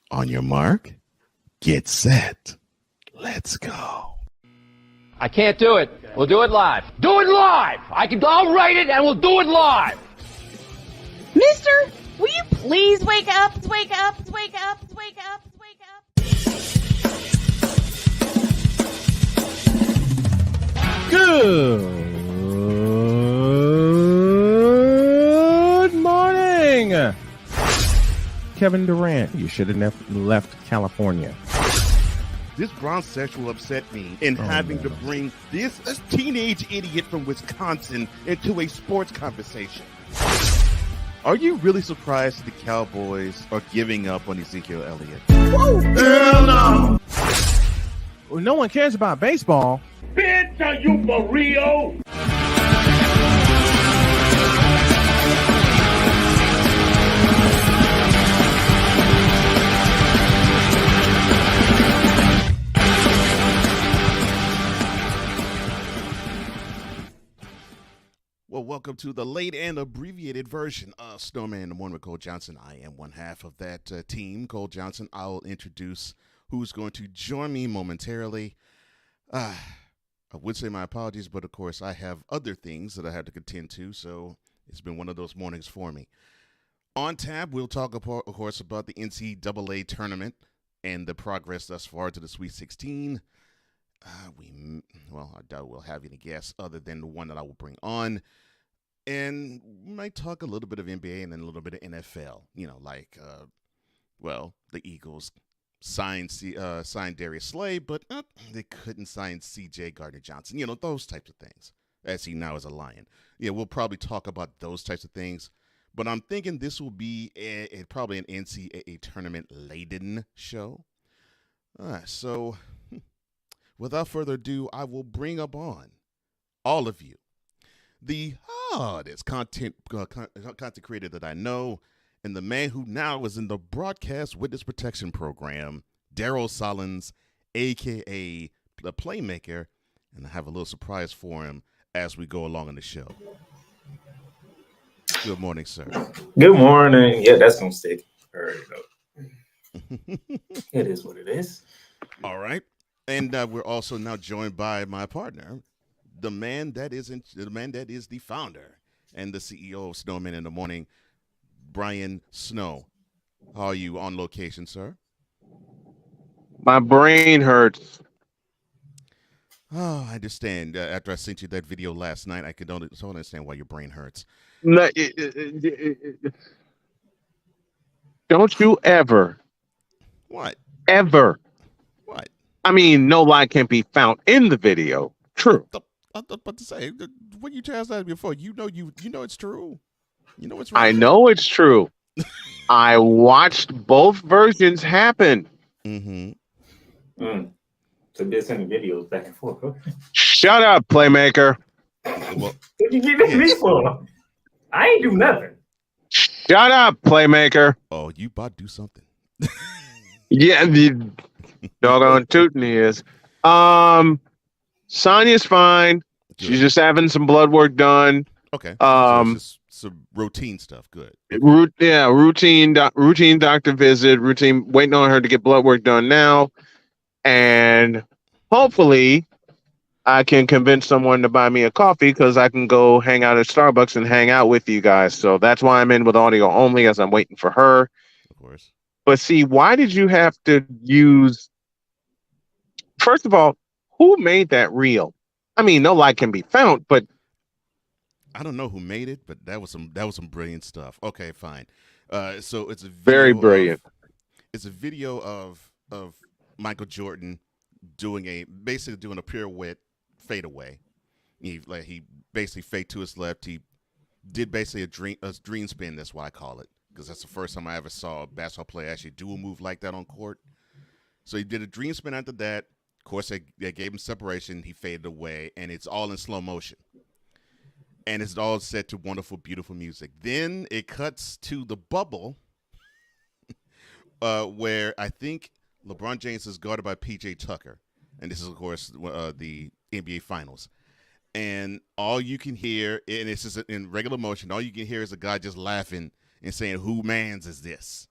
On your mark, get set. Let's go. I can't do it. We'll do it live. Do it live! I'll write it and we'll do it live! Mister, will you please wake up, wake up, wake up, wake up, wake up? Good morning. Kevin Durant, you should have left California. This bronsexual upset me in having to bring this teenage idiot from Wisconsin into a sports conversation. Are you really surprised the Cowboys are giving up on Ezekiel Elliott? Whoa. Hell no. Well, no one cares about baseball. Bitch, are you for real? Well, welcome to the late and abbreviated version of Snowman in the Morning with Cole Johnson. I am one half of that team, Cole Johnson. I will introduce who's going to join me momentarily. I would say my apologies, but of course I have other things that I have to contend to, so it's been one of those mornings for me. On tap, we'll talk, of course, about the NCAA tournament and the progress thus far to the Sweet 16. I doubt we'll have any guests other than the one that I will bring on. And we might talk a little bit of NBA and then a little bit of NFL. You know, like, the Eagles signed Darius Slay, but they couldn't sign C.J. Gardner-Johnson. You know, those types of things, as he now is a Lion. Yeah, we'll probably talk about those types of things. But I'm thinking this will be probably an NCAA tournament-laden show. So without further ado, I will bring up on all of you the hardest content creator that I know, and the man who now is in the Broadcast Witness Protection Program, Daryl Sollins, a.k.a. the Playmaker, and I have a little surprise for him as we go along in the show. Good morning, sir. Good morning. Yeah, that's going to stick. I already know. It is what it is. All right. And we're also now joined by my partner, the man that is the founder and the CEO of Snowman in the Morning, Brian Snow. How are you on location, sir? My brain hurts. Oh, I understand. After I sent you that video last night, I don't understand why your brain hurts. No, don't you ever. What? Ever. What? I mean, no lie can be found in the video. True. I was about to say, when you asked that before, you know it's true. You know it's right. I know it's true. I watched both versions happen. Mm-hmm. So they're sending videos back and forth. Shut up, Playmaker. Well, What you give me for? I ain't do nothing. Shut up, Playmaker. oh, you about to do something. Yeah, the doggone tootin' he is. Sonya's fine. Good. She's just having some blood work done. Okay. So it's just some routine stuff. Good. Routine doctor visit, routine waiting on her to get blood work done now. And hopefully I can convince someone to buy me a coffee because I can go hang out at Starbucks and hang out with you guys. So that's why I'm in with audio only as I'm waiting for her. Of course. But see, why did you have to use... First of all, who made that reel? I mean, no lie can be found, but I don't know who made it, but that was some brilliant stuff. Okay, fine. So it's a video very brilliant. It's a video of Michael Jordan basically doing a pirouette fadeaway. He basically fade to his left. He did basically a dream spin. That's why I call it, because that's the first time I ever saw a basketball player actually do a move like that on court. So he did a dream spin after that. Of course, they gave him separation. He faded away, and it's all in slow motion. And it's all set to wonderful, beautiful music. Then it cuts to the bubble where I think LeBron James is guarded by P.J. Tucker. And this is, of course, the NBA Finals. And all you can hear, and it's just in regular motion, all you can hear is a guy just laughing and saying, "Who mans is this?"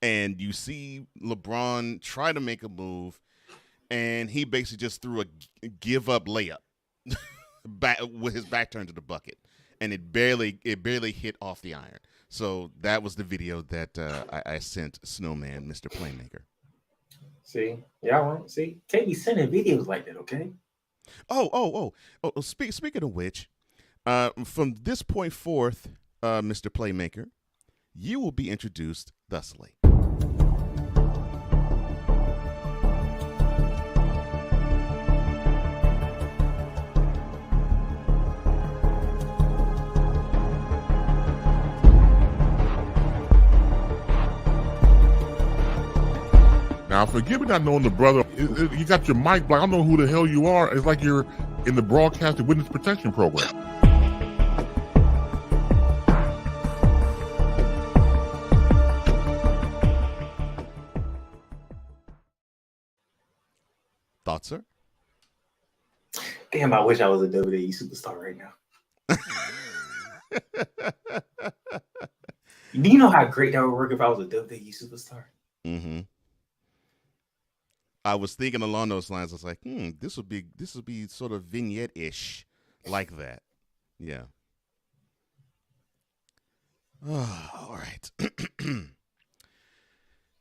and you see LeBron try to make a move, and he basically just threw a give up layup back with his back turned to the bucket, and it barely hit off the iron. So that was the video that I sent Snowman, Mr. Playmaker. See, y'all see, can't be sending videos like that, okay? Oh. Speaking of which, from this point forth, Mr. Playmaker, you will be introduced thusly. Now, forgive me not knowing the brother. You got your mic, but I don't know who the hell you are. It's like you're in the broadcasted witness protection program. Thoughts, sir? Damn, I wish I was a WWE superstar right now. Do you know how great that would work if I was a WWE superstar? Mm-hmm. I was thinking along those lines. I was like, this would be sort of vignette-ish, like that. Yeah. Oh, all right.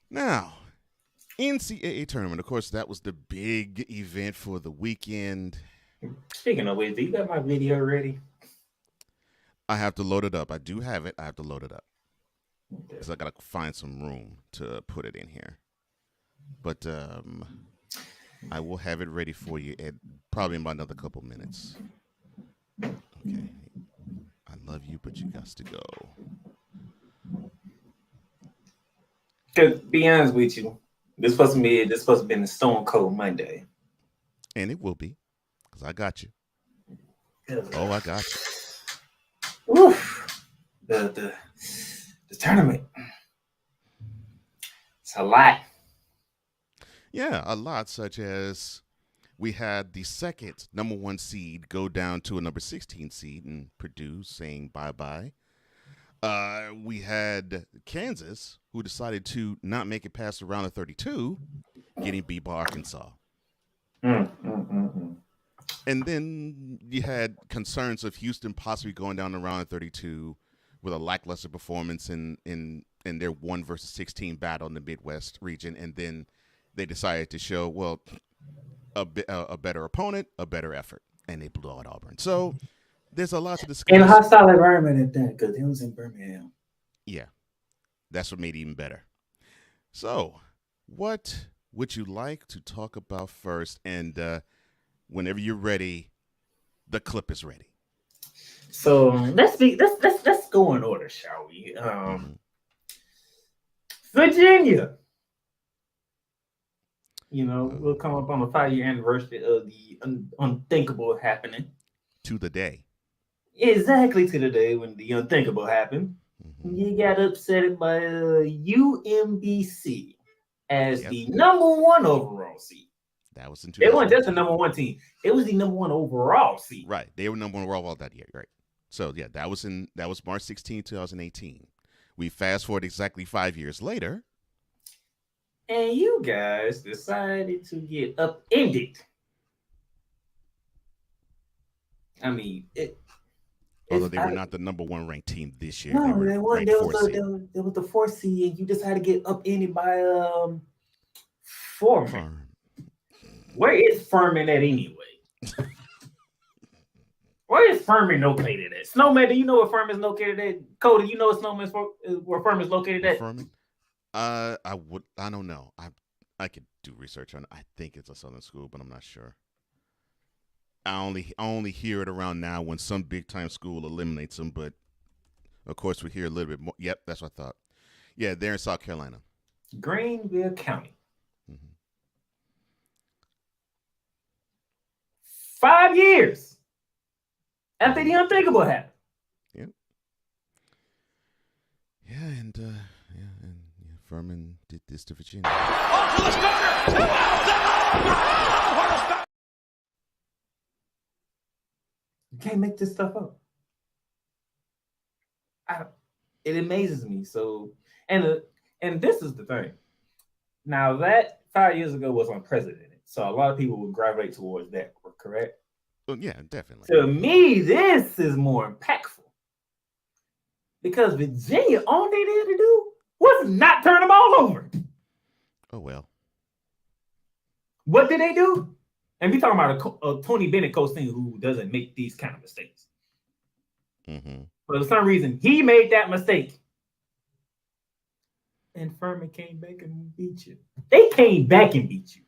Now, NCAA tournament. Of course, that was the big event for the weekend. Speaking of which, do you got my video ready? I have to load it up. I do have it. I have to load it up because I gotta find some room to put it in here. But I will have it ready for you at probably about another couple minutes. Okay. I love you, but you got to go. Cause be honest with you, this supposed to be the Stone Cold Monday. And it will be, because I got you. Oh, I got you. Oof. The tournament. It's a lot. Yeah, a lot, such as we had the second number 1 seed go down to a number 16 seed in Purdue saying bye-bye. We had Kansas, who decided to not make it past the round of 32, getting beat by Arkansas. And then you had concerns of Houston possibly going down the round of 32 with a lackluster performance in their 1 versus 16 battle in the Midwest region, and then they decided to show, well, a better opponent, a better effort, and they blew out Auburn. So there's a lot to discuss. In a hostile environment at that, because it was in Birmingham. Yeah, that's what made it even better. So what would you like to talk about first? And whenever you're ready, the clip is ready. So let's go in order, shall we? Virginia. You know, we'll come up on the 5-year anniversary of the unthinkable happening. To the day. Exactly to the day when the unthinkable happened. You got upset by UMBC as the number 1 overall seed. That was in 2000. They weren't just the number 1 team. It was the number 1 overall seed. Right. They were number 1 overall that year. Right. So yeah, that was March 16, 2018. We fast forward exactly 5 years later. And you guys decided to get upended. I mean, although they were not the number 1 ranked team this year. No, they were there was the 4th seed, and you decided to get upended by Furman. Where is Furman at anyway? Where is Furman located at? Snowman, do you know where Furman's located at? Cody, you know where Furman's located at? Furman? I don't know. I could do research on it. I think it's a Southern school, but I'm not sure. I only hear it around now when some big time school eliminates them, but of course we hear a little bit more. Yep, that's what I thought. Yeah, they're in South Carolina. Greenville County. 5 years after the unthinkable happened. Yep. Yeah, and Furman did this to Virginia. You can't make this stuff up. It amazes me. So, and And this is the thing. Now that 5 years ago was unprecedented, so a lot of people would gravitate towards that. Correct? Well, yeah, definitely. To me, this is more impactful because Virginia, all they did to do was not turn them all over. Oh well. What did they do? And we talking about a Tony Bennett coach team who doesn't make these kind of mistakes. Mm-hmm. But for some reason, he made that mistake. And Furman came back and beat you. They came back and beat you.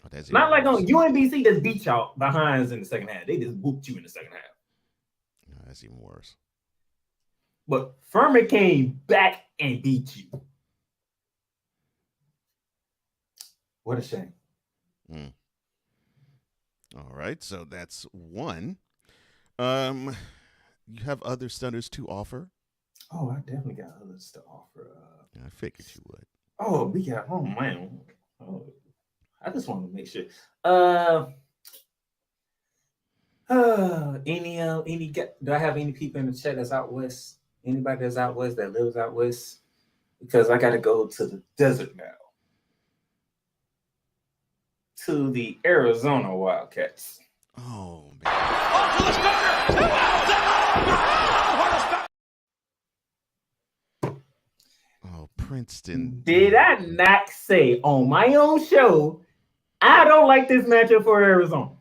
Oh, that's Not like worse. on UNBC just beat y'all behinds in the second half. They just whooped you in the second half. No, that's even worse. But Furman came back and beat you. What a shame. Mm. All right, so that's one. You have other stunners to offer? Oh, I definitely got others to offer. I figured you would. Oh, we got. Oh man. Oh, I just want to make sure. Do I have any people in the chat that's out west? Anybody that's out west that lives out west? Because I got to go to the desert now. To the Arizona Wildcats. Oh man. Oh, Princeton. Did I not say on my own show, I don't like this matchup for Arizona?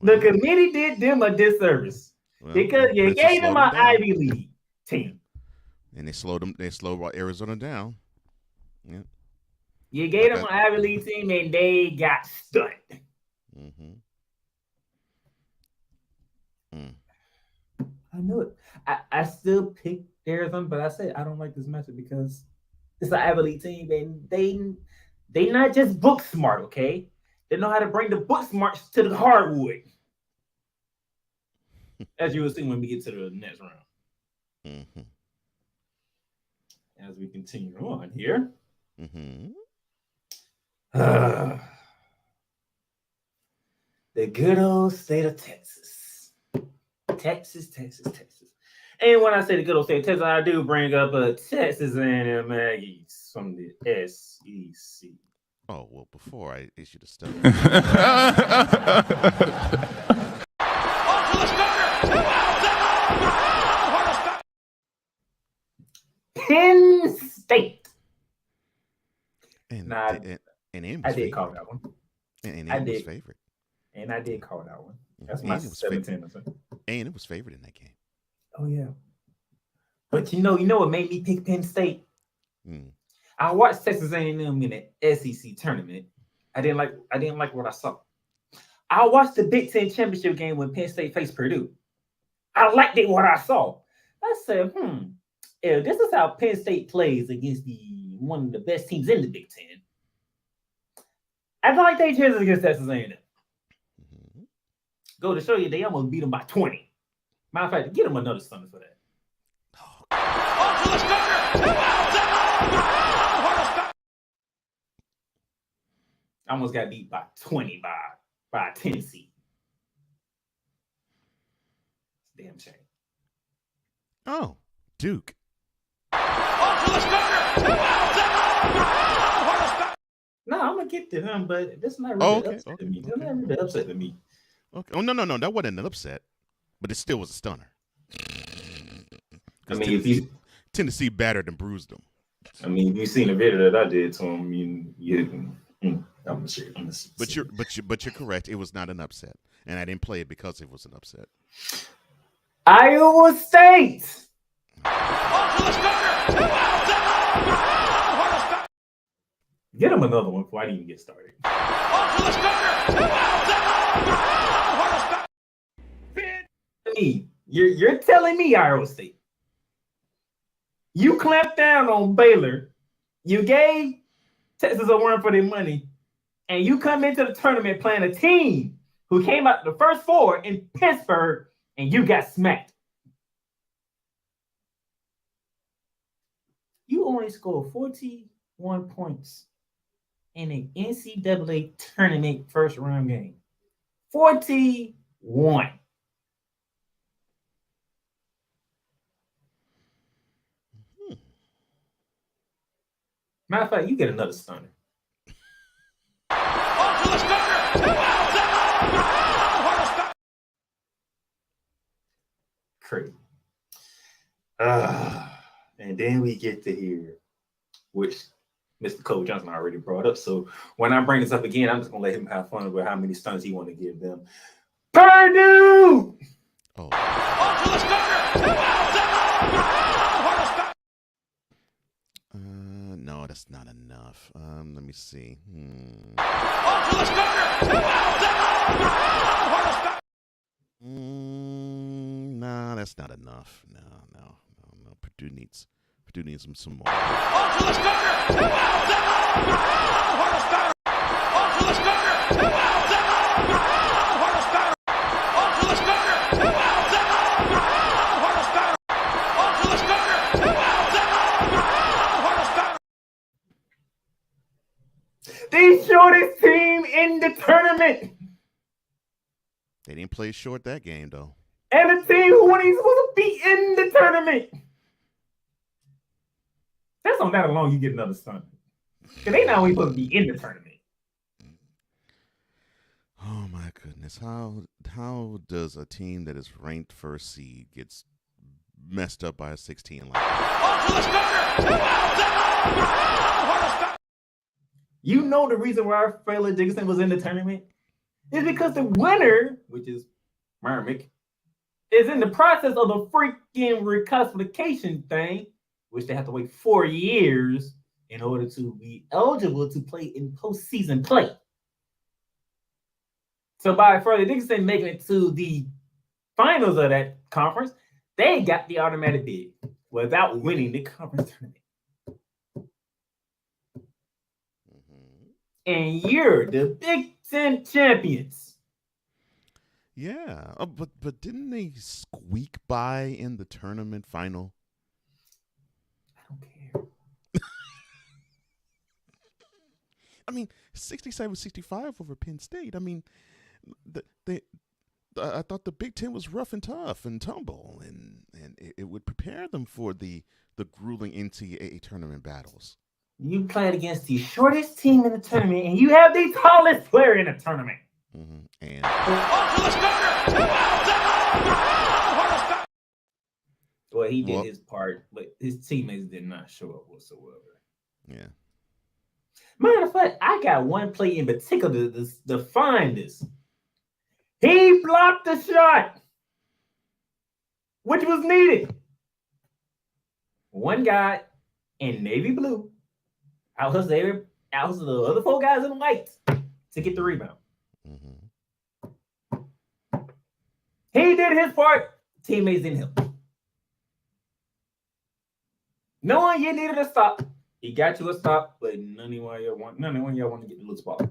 The committee did them a disservice because you Princeton gave them slowed an down. Ivy League team. And they slowed Arizona down. Yeah. You gave them an Ivy League team and they got stunned. Mm-hmm. I knew it. I still picked Arizona, but I said I don't like this matchup because it's an Ivy League team and they not just book smart, okay? They know how to bring the book smarts to the hardwood. As you will see when we get to the next round. Mm-hmm. As we continue on here. Mm-hmm. The good old state of Texas. Texas. And when I say the good old state of Texas, I do bring up Texas A&M Aggies from the SEC. Oh, well, before I issue the stuff. Penn State. And I did call that one. And I was did. favorite. And I did call that one. That's my 17. And it was favored in that game. Oh, yeah. But you know what made me pick Penn State? Mm. I watched Texas A&M in the SEC tournament. I didn't like what I saw. I watched the Big Ten championship game when Penn State faced Purdue. I liked it what I saw. I said, if this is how Penn State plays against one of the best teams in the Big Ten, I feel like they chances against Texas A&M. Mm-hmm. Go to show you, they almost beat them by 20. Matter of fact, get them another stunner for that. Almost got beat by 20 by Tennessee. Damn shame. Oh, Duke. No, I'm gonna get to them, but this is not really upset to me. That's not really upset to me. Okay. Oh no, that wasn't an upset, but it still was a stunner. I mean, Tennessee battered and bruised them. I mean, if you've seen the video that I did to him, I'm gonna share. But you're correct. It was not an upset, and I didn't play it because it was an upset. Iowa State. Get him another one before I even get started. You're telling me, Iowa State, you clamped down on Baylor, you gave Texas a run for their money, and you come into the tournament playing a team who came out the first four in Pittsburgh, and you got smacked. You only scored 41 points in an NCAA tournament first round game. 41. Matter of fact, you get another stunner. Crazy. And then we get to here, which Mr. Cole Johnson already brought up. So when I bring this up again, I'm just gonna let him have fun with how many stuns he want to give them. Purdue! Oh. No, that's not enough. Let me see. Nah, that's not enough. No. Purdue needs some more. The shortest team in the tournament. They didn't play short that game though. And a team who wasn't even supposed to be in the tournament. That's on that alone, you get another stun. Because they not only supposed to be in the tournament. Oh my goodness. How does a team that is ranked first seed gets messed up by a 16 line? You know the reason why Fairleigh Dickinson was in the tournament is because the winner, which is Mermick, is in the process of the freaking reclassification thing, which they have to wait 4 years in order to be eligible to play in postseason play. So by Fairleigh Dickinson making it to the finals of that conference, they got the automatic bid without winning the conference tournament. And you're the Big Ten champions. Yeah, but didn't they squeak by in the tournament final? I don't care. I mean, 67-65 over Penn State. I mean, I thought the Big Ten was rough and tough and tumble, and it would prepare them for the grueling NCAA tournament battles. You played against the shortest team in the tournament, and you have the tallest player in the tournament. Mm-hmm. And well, he did his part, but his teammates did not show up whatsoever. Yeah. Matter of fact, I got one play in particular to find this. He blocked the shot, which was needed. One guy in navy blue out of the other 4 guys in white to get the rebound. Mm-hmm. He did his part. Teammates didn't help. Knowing you needed a stop, he got you a stop, but none of y'all want to get the little spot.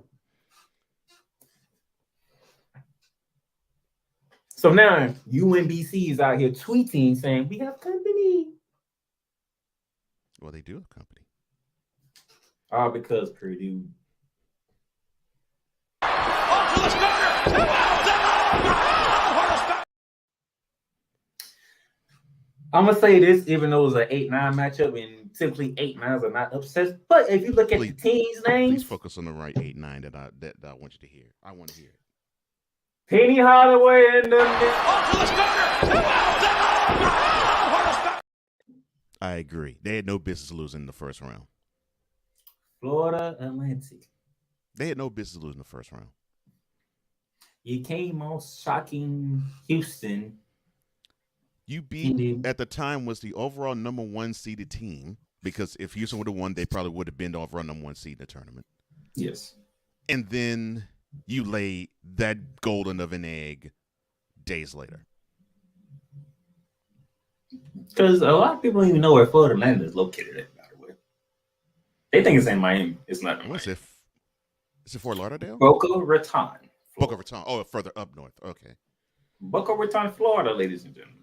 So now UNBC is out here tweeting saying we have company. Well, they do have company. All because Purdue. I'm gonna say this, even though it was an 8-9 matchup, and typically 8-9s are not upsets. But if you look at the teams' names, please focus on the right 8-9 that I want you to hear. I want to hear it. Penny Holloway and I agree. They had no business losing in the first round. Florida Atlantic. They had no business losing the first round. You came off shocking Houston. You beat, at the time, was the overall number 1 seeded team, because if Houston would have won, they probably would have been the overall number 1 seed in the tournament. Yes. And then you lay that golden of an egg days later. Because a lot of people don't even know where Florida Atlantic is located at, by the way. They think it's in Miami. It's not in Miami. Is it Fort Lauderdale? Boca Raton. Boca Raton. Oh, further up north. Okay. Boca Raton, Florida, ladies and gentlemen.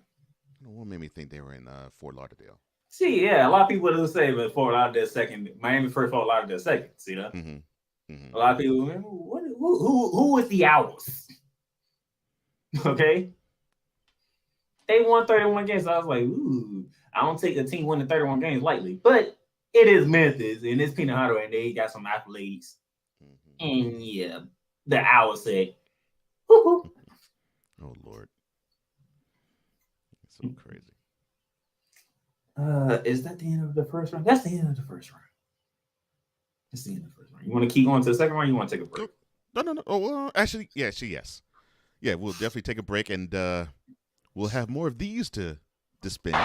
What made me think they were in Fort Lauderdale? See, yeah, a lot of people do say, but Fort Lauderdale second, Miami first, Fort Lauderdale second. See that? Mm-hmm. Mm-hmm. A lot of people, who is the Owls? Okay, they won 31 games. So I was like, ooh, I don't take a team winning 31 games lightly. But it is Memphis and it's Peanut Hotter and they got some athletes. Mm-hmm. And yeah, the owl said, woo-hoo. Oh Lord, it's so crazy. Is that the end of the first round? That's the end of the first round. That's the end of the first round. You want to keep going to the second round? Or you want to take a break? No. Oh, well, actually, yes. Yeah, we'll definitely take a break, and we'll have more of these to dispense.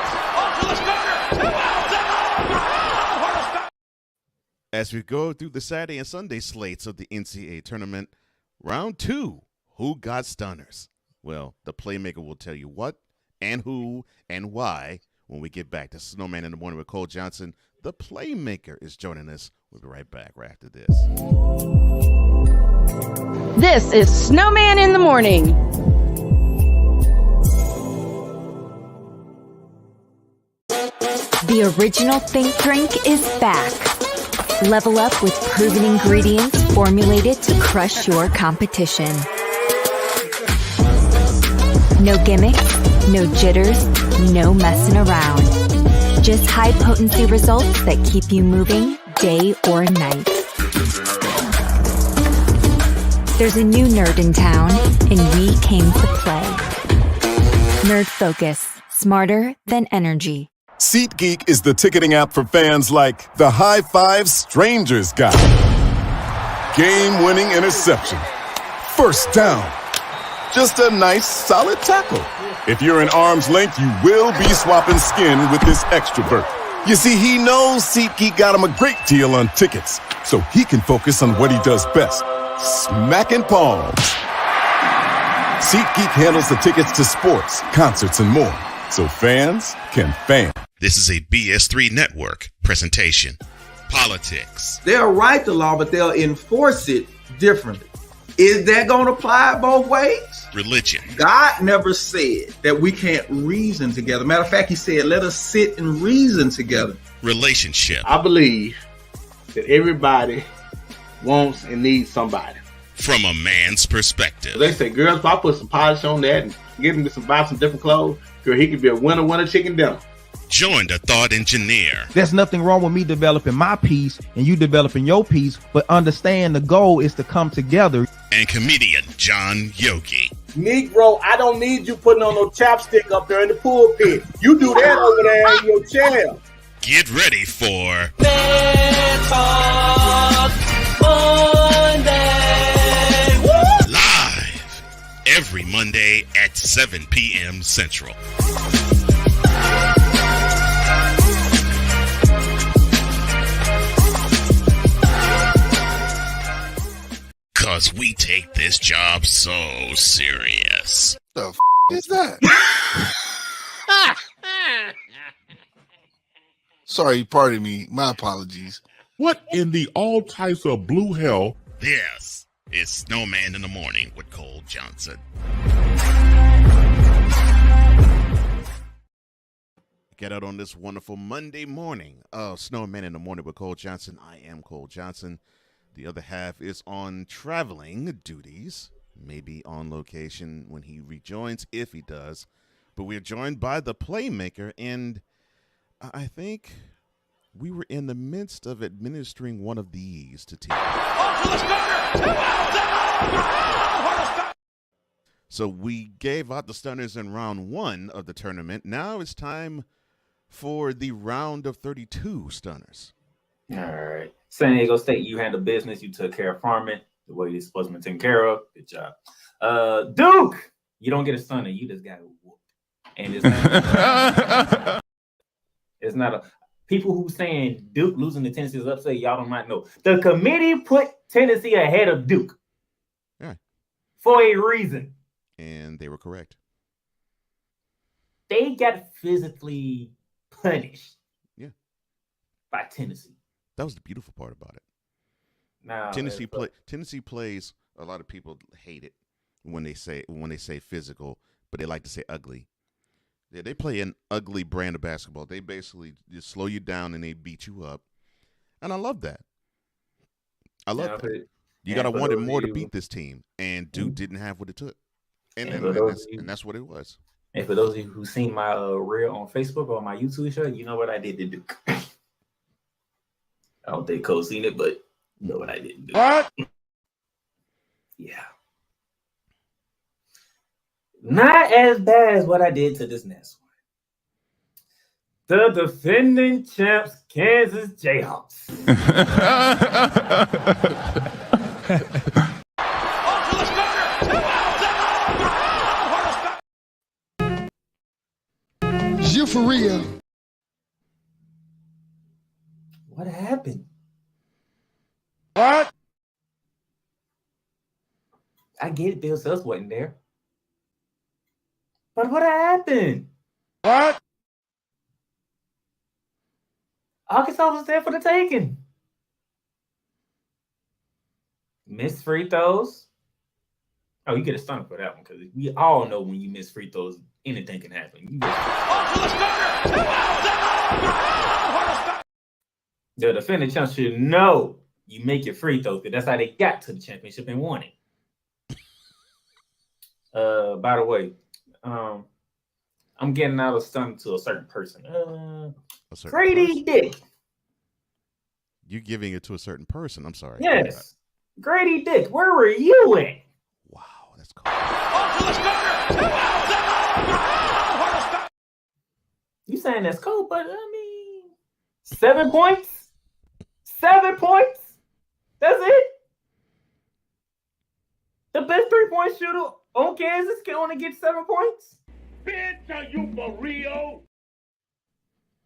As we go through the Saturday and Sunday slates of the NCAA tournament, round 2, who got stunners? Well, the playmaker will tell you what and who and why when we get back to Snowman in the Morning with Cole Johnson. The playmaker is joining us. We'll be right back right after this. This is Snowman in the Morning. The original Think Drink is back. Level up with proven ingredients formulated to crush your competition. No gimmicks, no jitters, no messing around. Just high-potency results that keep you moving day or night. There's a new nerd in town, and we came to play. Nerd Focus. Smarter than energy. SeatGeek is the ticketing app for fans like the High Five Strangers guy. Game-winning interception. First down. Just a nice, solid tackle. If you're in arm's length, you will be swapping skin with this extrovert. You see, he knows SeatGeek got him a great deal on tickets, so he can focus on what he does best, smacking palms. SeatGeek handles the tickets to sports, concerts, and more, so fans can fan. This is a BS3 Network presentation. Politics. They'll write the law, but they'll enforce it differently. Is that going to apply both ways? Religion. God never said that we can't reason together. Matter of fact, he said, let us sit and reason together. Relationship. I believe that everybody wants and needs somebody. From a man's perspective. They say, girls, if I put some polish on that and get him to buy some different clothes, girl, he could be a winner chicken dinner. Join the thought engineer. There's nothing wrong with me developing my piece and you developing your piece, but understand the goal is to come together. And comedian John Yogi. Negro, I don't need you putting on no chapstick up there in the pulpit. You do that over there in your chair. Get ready for Monday. Live every Monday at 7 p.m. Central. Because we take this job so serious. The f*** is that? Sorry, pardon me. My apologies. What in the all types of blue hell? This is Snowman in the Morning with Cole Johnson. Get out on this wonderful Monday morning of Snowman in the Morning with Cole Johnson. I am Cole Johnson. The other half is on traveling duties, maybe on location when he rejoins, if he does. But we're joined by the playmaker, and I think we were in the midst of administering one of these to teams. So we gave out the stunners in round 1 of the tournament. Now it's time for the round of 32 stunners. All right. San Diego State, you handled business. You took care of farming the way you're supposed to be taken care of. Good job. Duke, you don't get a stunner. You just got whooped. And it's not a people who saying Duke losing to Tennessee is upset. Y'all don't might know. The committee put Tennessee ahead of Duke for a reason. And they were correct. They got physically punished by Tennessee. That was the beautiful part about it. Now, Tennessee plays. A lot of people hate it when they say physical, but they like to say ugly. Yeah, they play an ugly brand of basketball. They basically just slow you down and they beat you up, and I love that. I love that. You gotta want it more to beat this team, and Duke didn't have what it took, and that's what it was. And for those of you who seen my reel on Facebook or my YouTube show, you know what I did to Duke. I don't think Cole seen it, but you know what I didn't do. What? Yeah. Not as bad as what I did to this next one. The defending champs, Kansas Jayhawks. You for real? What happened? What? I get it, Bill Self wasn't there. But what happened? What? Arkansas was there for the taking. Missed free throws. Oh, you get a stunner for that one because we all know when you miss free throws, anything can happen. The defending champs should know you make your free throws because that's how they got to the championship and won it. By the way, I'm getting out of stun to a certain person. Grady Dick. You're giving it to a certain person. I'm sorry. Yes. Grady Dick, where were you at? Wow, that's cool. You saying that's cool, but I mean, 7 points? 7 points? That's it? The best 3-point shooter on Kansas can only get 7 points? Bitch, are you for real?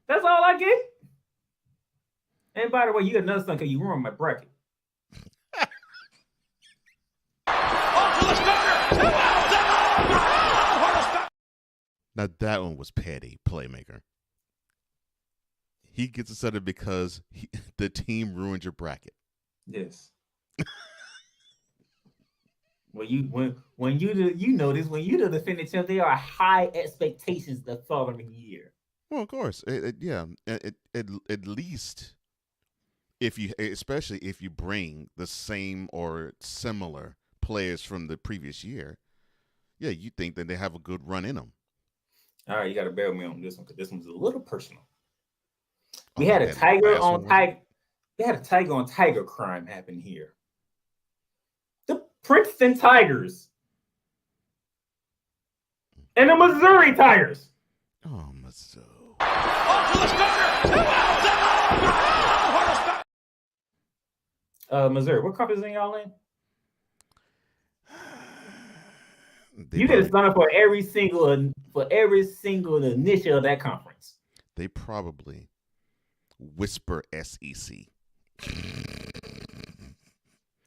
That's all I get? And by the way, you got another stunt because you ruined my bracket. Now that one was petty, playmaker. He gets upset because the team ruined your bracket. Yes. When you notice when you the defending champ, there are high expectations the following year. Well, of course, at least especially if you bring the same or similar players from the previous year, yeah, you think that they have a good run in them. All right, you got to bear with me on this one because this one's a little personal. We had a tiger on tiger crime happen here. The Princeton Tigers and the Missouri Tigers. Oh, Missouri. Missouri, what conference are y'all in? You get a sign up for every single initial of that conference. They probably whisper SEC.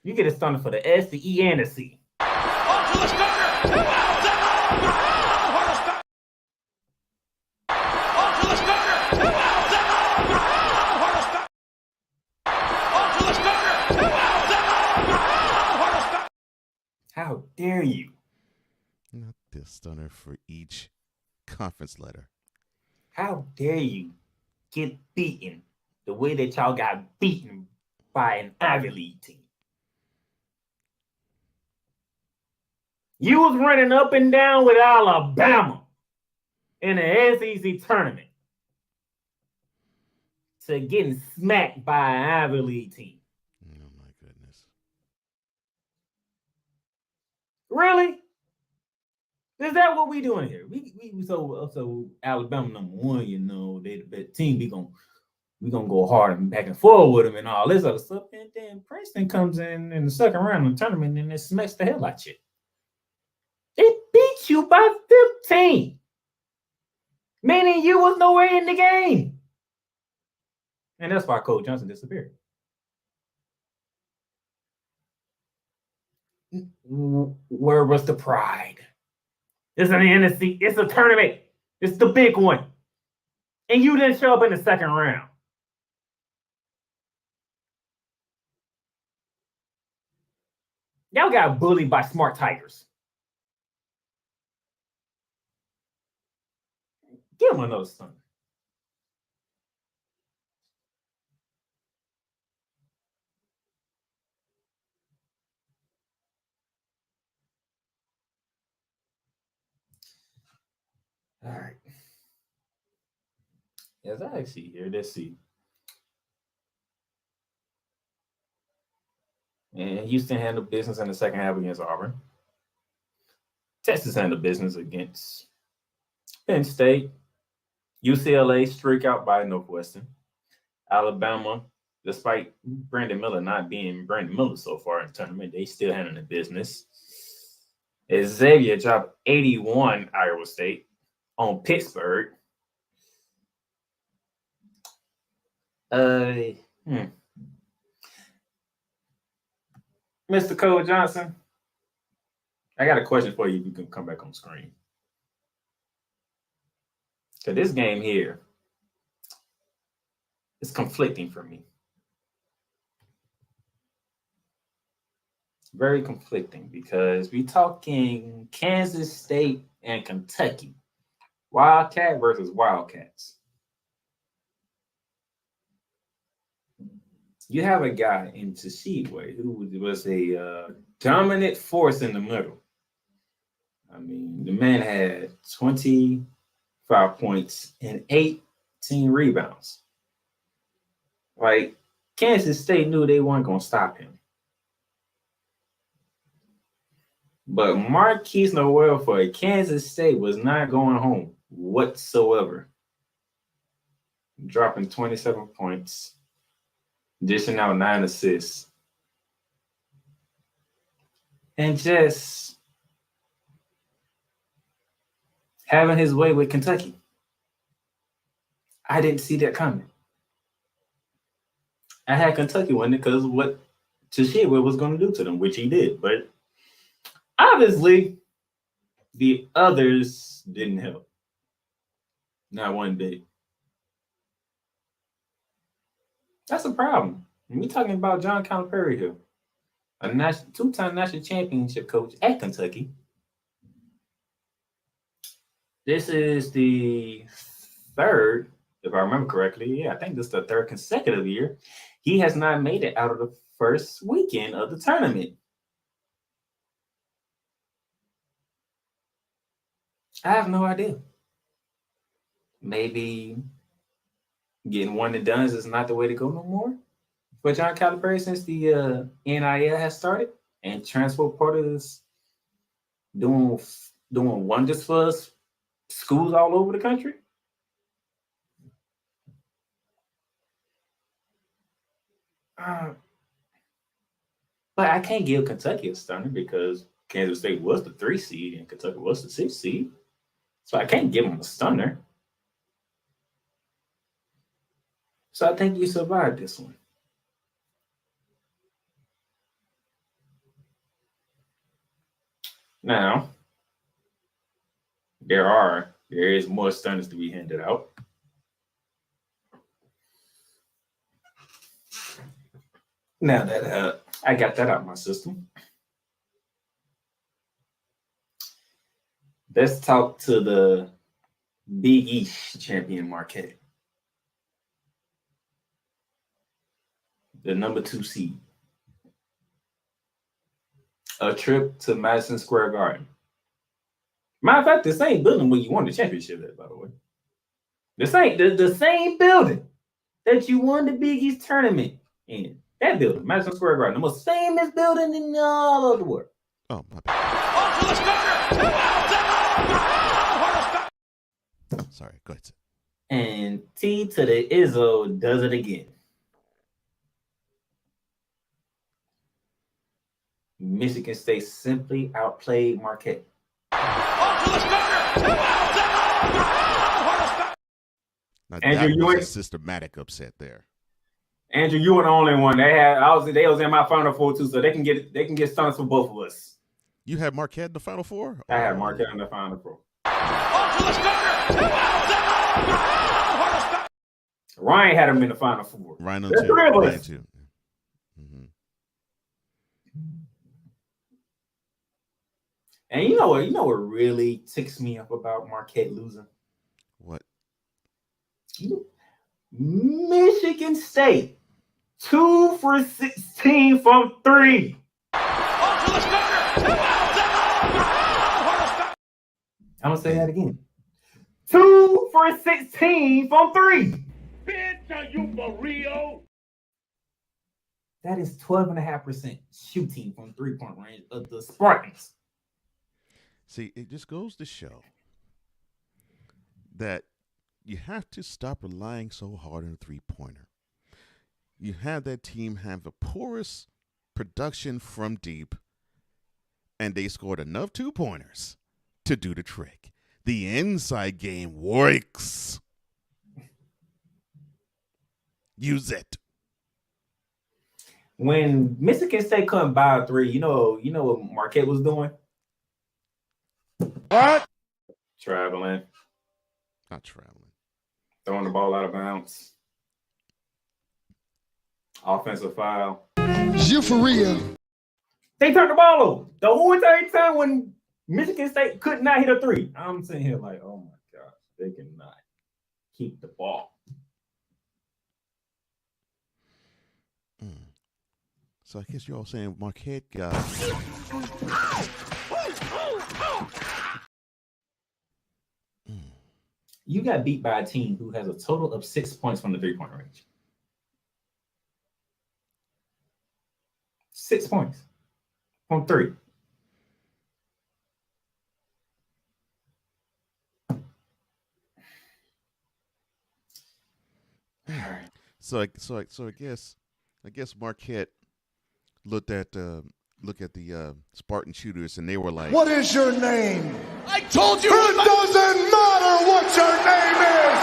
You get a stunner for the S, the E, and the C. How dare you? Not this stunner for each conference letter. How dare you get beaten the way that y'all got beaten by an Ivy League team? You was running up and down with Alabama in the SEC tournament to getting smacked by an Ivy League team. Oh my goodness. Really? Is that what we doing here? We so Alabama #1, you know, the team we gonna go hard and back and forth with them and all this other stuff. And then Princeton comes in the second round of the tournament and it smacks the hell out you. It beat you by 15. Meaning you was nowhere in the game. And that's why Coach Johnson disappeared. Where was the pride? It's an NFC. It's a tournament. It's the big one. And you didn't show up in the second round. Y'all got bullied by smart Tigers. Give him another son. All right. Yes, I see here. Let's see. And Houston handled business in the second half against Auburn. Texas handled business against Penn State. UCLA streak out by Northwestern. Alabama, despite Brandon Miller not being Brandon Miller so far in the tournament, they still handling the business. Xavier dropped 81 Iowa State on Pittsburgh. Mr. Cole Johnson, I got a question for you if you can come back on screen. So this game here is conflicting for me. Very conflicting because we talking Kansas State and Kentucky. Wildcat versus Wildcats. You have a guy in Tshiebwe who was a dominant force in the middle. I mean, the man had 25 points and 18 rebounds. Like, Kansas State knew they weren't going to stop him. But Marquise Noel for Kansas State was not going home whatsoever. Dropping 27 points, dishing out 9 assists. And just having his way with Kentucky. I didn't see that coming. I had Kentucky winning because of what Tshiebwe was going to do to them, which he did. But obviously, the others didn't help. Not one bit. That's a problem. We're talking about John Calipari here, a two-time national championship coach at Kentucky. This is the third, if I remember correctly. Yeah, I think this is the third consecutive year. He has not made it out of the first weekend of the tournament. I have no idea. Maybe getting one and done is not the way to go no more for John Calipari since the NIL has started and transfer portal is doing wonders for us, schools all over the country. But I can't give Kentucky a stunner because Kansas State was the 3 seed and Kentucky was the 6 seed. So I can't give them a stunner. So I think you survived this one. Now, there is more stunners to be handed out. Now that I got that out of my system, let's talk to the Big East champion Marquette. The number 2 seed. A trip to Madison Square Garden. Matter of fact, the same building where you won the championship at, by the way. The same building that you won the Big East tournament in. That building, Madison Square Garden, the most famous building in all of the world. Oh, my bad. Sorry, go ahead. And T to the Izzo does it again. Michigan State simply outplayed Marquette. Now, Andrew, that was a systematic upset there. Andrew, you were the only one. They was in my Final Four too, so they can get stunners for both of us. You had Marquette in the Final Four? I had Marquette in the Final Four. Ryan had him in the Final Four. Ryan on 2. Ryan 2. Mm-hmm. And you know what really ticks me up about Marquette losing? What? Michigan State, 2 for 16 from 3. I'm gonna say that again. 2 for 16 from 3. Bitch, are you for real? That is 12.5% shooting from 3-point range of the Spartans. See, it just goes to show that you have to stop relying so hard on a three-pointer. You have that team have the poorest production from deep, and they scored enough 2-pointers to do the trick. The inside game works. Use it. When Michigan State couldn't buy a three, you know what Marquette was doing? What? Traveling. Not traveling. Throwing the ball out of bounds. Offensive foul. Euphoria. They turned the ball over. The whole entire time when Michigan State could not hit a three. I'm sitting here like, oh my gosh, they cannot keep the ball. So I guess you're all saying Marquette got. You got beat by a team who has a total of 6 points from the 3-point range. 6 points from 3. So I guess Marquette looked at the Spartan shooters and they were like, What is your name? I told you. It doesn't matter what your name is.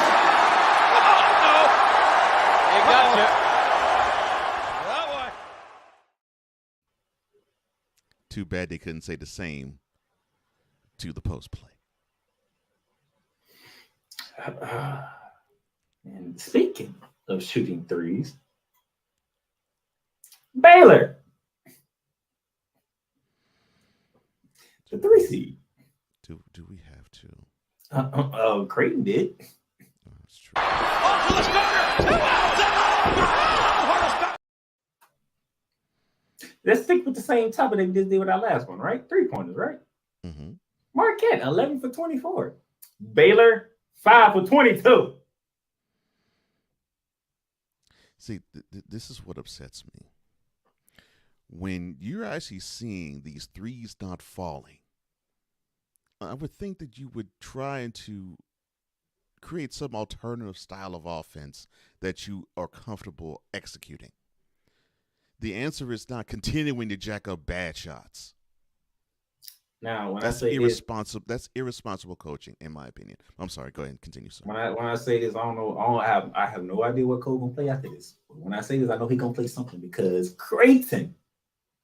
He got you. Oh, boy. too bad they couldn't say the same to the post play. And speaking of shooting threes, Baylor, the 3 seed. Do we have to? Creighton did. Oh, that's true. Let's stick with the same topic that we just did with our last one, right? 3-pointers, right? Mm-hmm. Marquette, 11 for 24. Baylor, 5 for 22. See, this is what upsets me. When you're actually seeing these threes not falling, I would think that you would try to create some alternative style of offense that you are comfortable executing. The answer is not continuing to jack up bad shots. Now, when that's I say irresponsible, that's irresponsible coaching, in my opinion. I'm sorry. Go ahead and continue, sir. When I say this, I don't know. I have no idea what Cole gonna play after this. But when I say this, I know he gonna play something because Creighton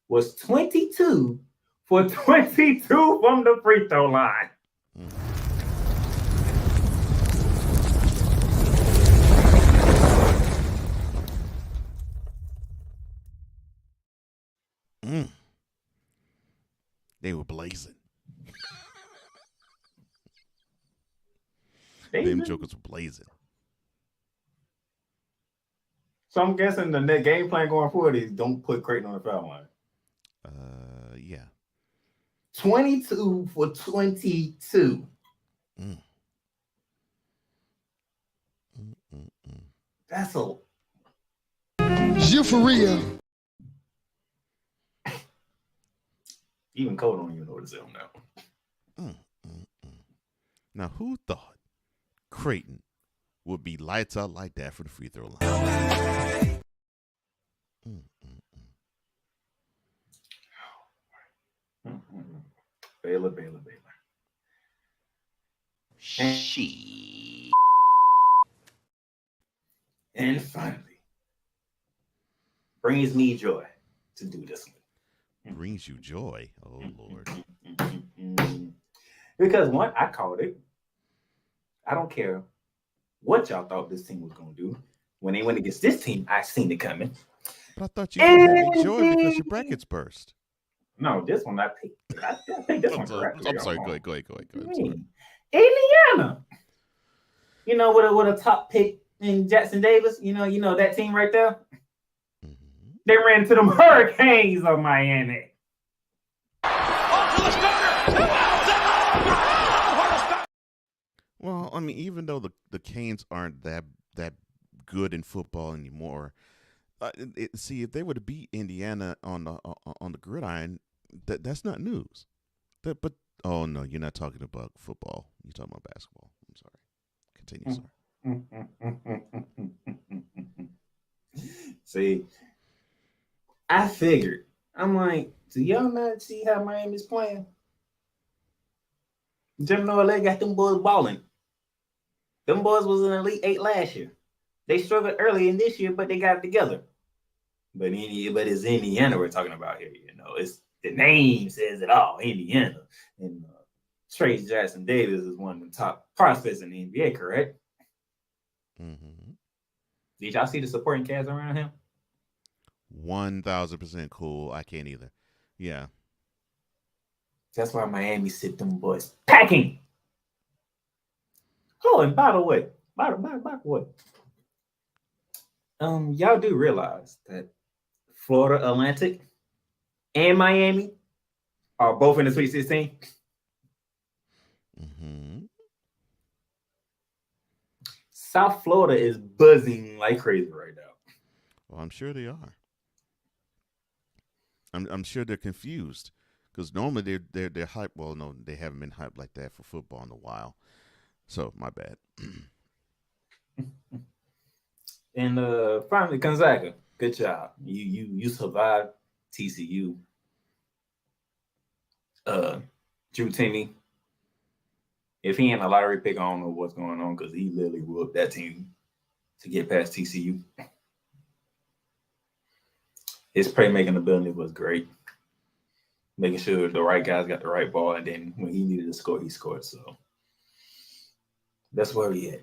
was 22 for 22 from the free throw line. They were blazing. Them jokers were blazing. So I'm guessing the net game plan going forward is don't put Creighton on the foul line. Yeah. 22 for 22. That's a Euphoria. Even Cole don't even know what to say on that one. Now, who thought Creighton would be lights out like that for the free throw line? Baylor. And finally, brings me joy to do this one. Brings you joy? Oh, Lord. Because one, I called it. I don't care what y'all thought this team was going to do. When they went against this team, I seen it coming. But I thought you had joy because your brackets burst. No, this one I picked. I picked this one correctly. I'm sorry. Go ahead. Indiana. You know, with a top pick in Jackson Davis, you know that team right there? They ran into them Hurricanes of Miami. Well, I mean, even though the Canes aren't that good in football anymore, See, if they were to beat Indiana on the gridiron, that's not news. But oh no, you're not talking about football. You're talking about basketball. I'm sorry. Continue, sir. See, I figured. I'm like, do y'all not see how Miami's playing? Jim Norley got them boys balling. Them boys was in Elite 8 last year. They struggled early in this year, but they got it together. But it's Indiana we're talking about here. It's the name says it all. Indiana. And Trey Jackson Davis is one of the top prospects in the NBA, correct? Mm-hmm. Did y'all see the supporting cast around him? 1,000% cool. I can't either. Yeah. That's why Miami sit them boys packing. Oh, and by the way, y'all do realize that Florida Atlantic and Miami are both in the Sweet 16? Mm-hmm. South Florida is buzzing like crazy right now. Well, I'm sure they are. I'm sure they're confused because normally they're hyped. Well, no, they haven't been hyped like that for football in a while. So my bad. And finally, Gonzaga, good job. You survived TCU. Drew Timme, if he ain't a lottery pick, I don't know what's going on because he literally whooped that team to get past TCU. His playmaking ability was great. Making sure the right guys got the right ball, and then when he needed to score, he scored. So that's where we at.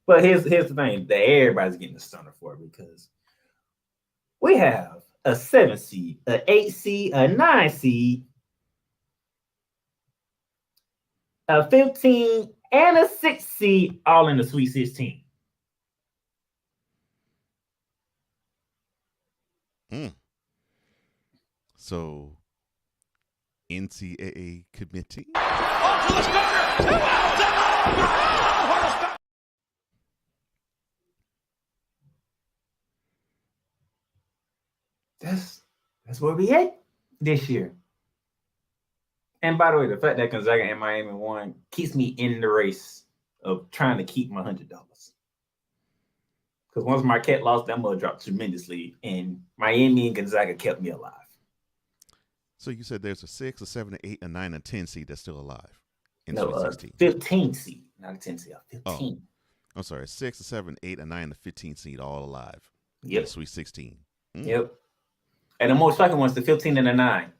But here's the thing that everybody's getting a stunner for, because we have a 7 seed, an 8 seed, a 9 seed, a 15, and a 6 seed all in the Sweet 16. So, NCAA committee. That's where we at this year. And by the way, the fact that Gonzaga and Miami won keeps me in the race of trying to keep my $100. Because once Marquette lost, that mother dropped tremendously, and Miami and Gonzaga kept me alive. So you said there's a 6, a 7, a 8, a 9, and 10 seed that's still alive in No, Sweet 16. 15 seed, not a 10 seed, 15. I'm sorry, 6, a 7, 8, a 9, and a 15 seed all alive. Yep. In Sweet 16. Yep. And the most shocking one's the 15 and the 9.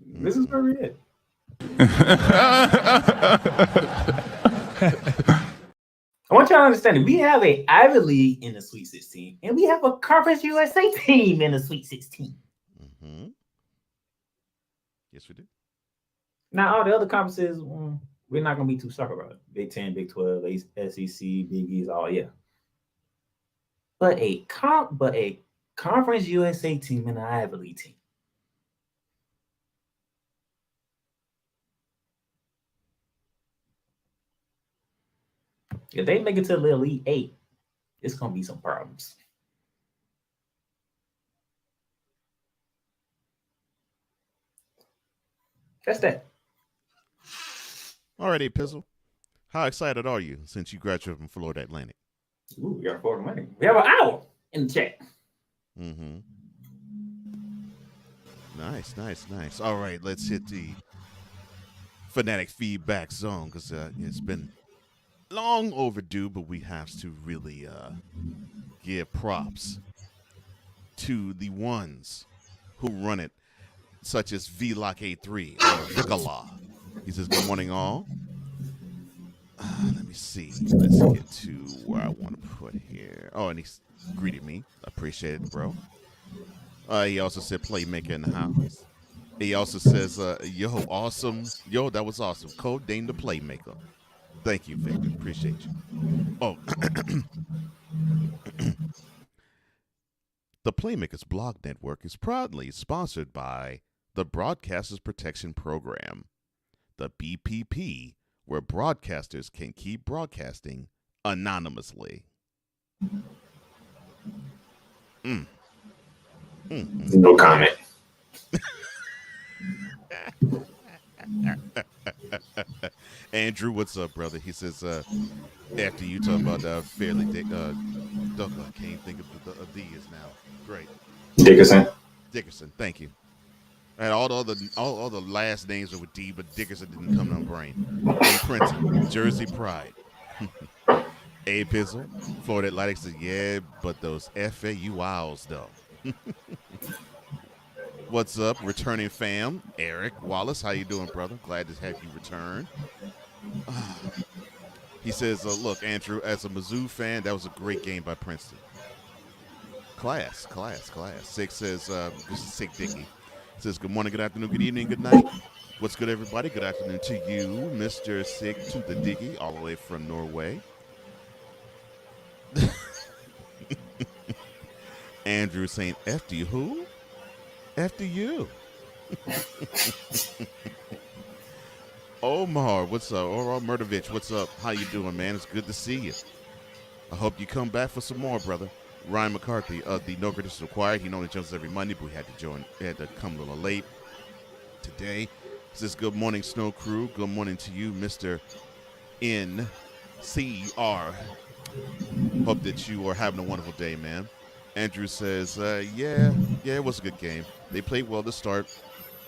This is where we're at. I want y'all to understand that we have a Ivy League in the Sweet 16, and we have a Conference USA team in the Sweet 16. Mm-hmm. Yes, we do. Now, all the other conferences, we're not going to be too shocked about it. Big 10, Big 12, SEC, Big East, all, yeah. But a Conference USA team and an Ivy League team. If they make it to the Elite 8, it's going to be some problems. That's that. All right, Pizzle. How excited are you since you graduated from Florida Atlantic? Ooh, we got Florida Atlantic. We have an hour in the chat. Mm-hmm. Nice. All right, let's hit the Fanatic feedback zone because it's been long overdue, but we have to really give props to the ones who run it, such as VLock83 or Vicala. He says, good morning, all. Let me see. Let's get to where I want to put here. Oh, and he greeted me. Appreciate it, bro. He also said playmaker in the house. He also says, yo, awesome. Yo, that was awesome. Code Dame the Playmaker. Thank you, Victor. Appreciate you. Oh. The Playmakers Blog Network is proudly sponsored by the Broadcasters Protection Program, the BPP, where broadcasters can keep broadcasting anonymously. No comment. Andrew, what's up, brother? He says, after you talk about fairly dick, I can't even think of the D is now. Great. Dickerson, thank you. And all the last names are with D, but Dickerson didn't come to my brain. And Princeton, Jersey Pride. A Pizzle, Florida Atlantic says, yeah, but those FAU Owls, though. What's up, returning fam? Eric Wallace, how you doing, brother? Glad to have you return. He says, look, Andrew, as a Mizzou fan, that was a great game by Princeton. Class. Sick says, this is Sick Dicky. Says, good morning, good afternoon, good evening, good night. What's good, everybody? Good afternoon to you, Mr. Sick to the Dicky, all the way from Norway. Andrew saying, after you who? After you. Omar, what's up? Omar Murdovic, what's up? How you doing, man? It's good to see you. I hope you come back for some more, brother. Ryan McCarthy of the No Criticism Required. He normally jumps every Monday, but we had to come a little late today. Says, good morning, Snow Crew. Good morning to you, Mr. NCR. Hope that you are having a wonderful day, man. Andrew says, yeah, it was a good game. They played well to start.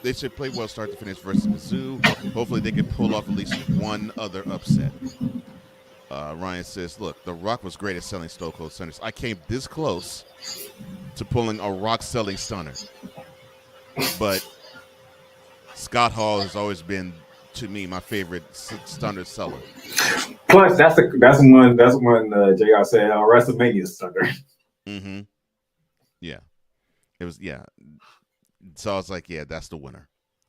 They should play well start to finish versus Mizzou. Hopefully they can pull off at least one other upset. Ryan says, look, The Rock was great at selling Stone Cold Stunners. I came this close to pulling a Rock selling stunner. But Scott Hall has always been, to me, my favorite stunner seller. Plus, that's one JR said WrestleMania stunner. Mm-hmm. Yeah. It was, yeah. So I was like, yeah, that's the winner.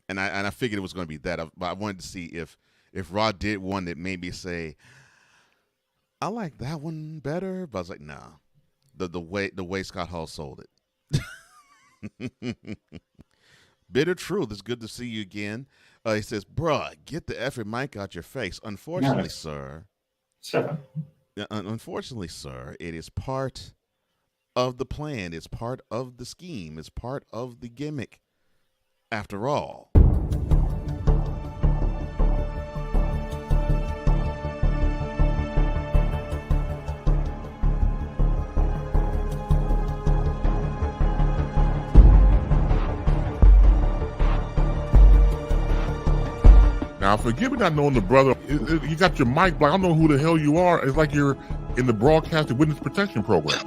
And I figured it was going to be that. But I wanted to see if Raw did one that made me say, I like that one better. But I was like, nah. The way Scott Hall sold it. Bitter Truth, it's good to see you again. He says, bruh, get the effing mic out your face. Unfortunately, sir. Shut up. Unfortunately, sir, it is part of the plan. It's part of the scheme. It's part of the gimmick. After all. Now, forgive me not knowing the brother. You got your mic, but I don't know who the hell you are. It's like you're in the Broadcasting Witness Protection Program.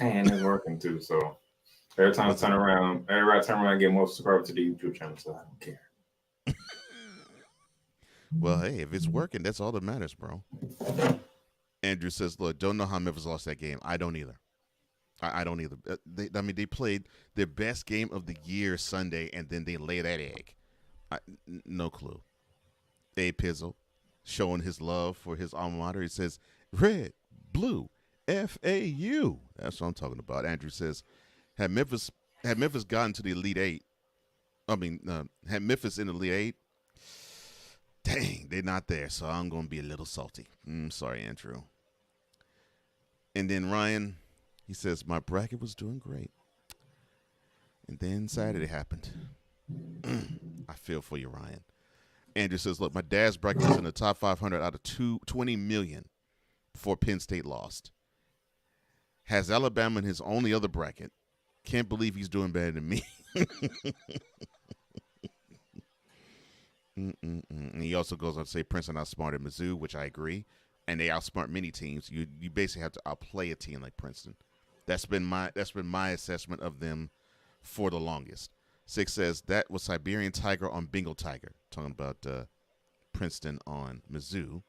And it's working too. So every time I turn around, I get more subscribers to the YouTube channel. So I don't care. Well, hey, if it's working, that's all that matters, bro. Andrew says, look, don't know how Memphis lost that game. I don't either. I don't either. They played their best game of the year Sunday, and then they lay that egg. No clue. A Pizzle showing his love for his alma mater. He says, red, blue, FAU. That's what I'm talking about. Andrew says, had Memphis gotten to the Elite Eight, had Memphis in the Elite Eight, dang, they're not there, so I'm going to be a little salty. Sorry, Andrew. And then Ryan, he says, my bracket was doing great. And then Saturday happened. I feel for you, Ryan. Andrew says, look, my dad's bracket was in the top 500 out of 20 million before Penn State lost. Has Alabama in his only other bracket. Can't believe he's doing better than me. And he also goes on to say Princeton outsmarted Mizzou, which I agree, and they outsmart many teams. You basically have to outplay a team like Princeton. That's been my assessment of them for the longest. Six says that was Siberian Tiger on Bengal Tiger, talking about Princeton on Mizzou.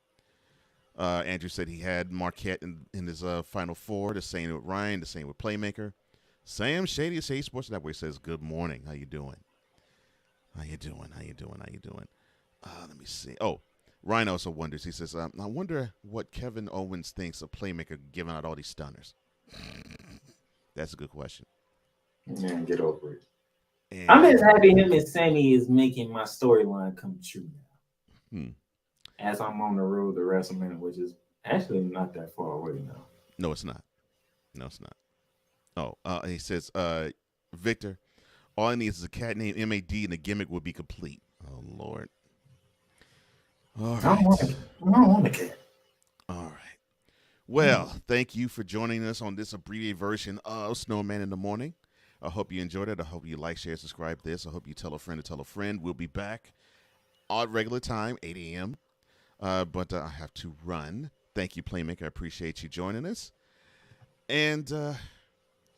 Andrew said he had Marquette in his Final Four. The same with Ryan. The same with Playmaker. Sam Shady of Shady Sports Network says, "Good morning. How you doing? How you doing? Let me see. Oh, Ryan also wonders. He says, I wonder what Kevin Owens thinks of Playmaker giving out all these stunners. That's a good question. Man, get over it. And, I'm just happy him and Sammy is making my storyline come true now. As I'm on the road to WrestleMania, which is actually not that far away now. No, it's not. No, it's not. Oh, he says, Victor, all I need is a cat named MAD and the gimmick will be complete. Oh, Lord. All right. I don't want a cat. All right. Well, thank you for joining us on this abbreviated version of Snowman in the Morning. I hope you enjoyed it. I hope you like, share, subscribe this. I hope you tell a friend to tell a friend. We'll be back on regular time, 8 a.m. But I have to run. Thank you, Playmaker. I appreciate you joining us. And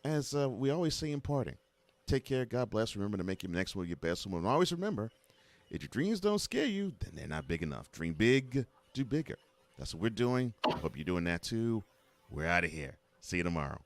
as we always say in parting, take care. God bless. Remember to make your next one your best one. And always remember, if your dreams don't scare you, then they're not big enough. Dream big, do bigger. That's what we're doing. Hope you're doing that too. We're out of here. See you tomorrow.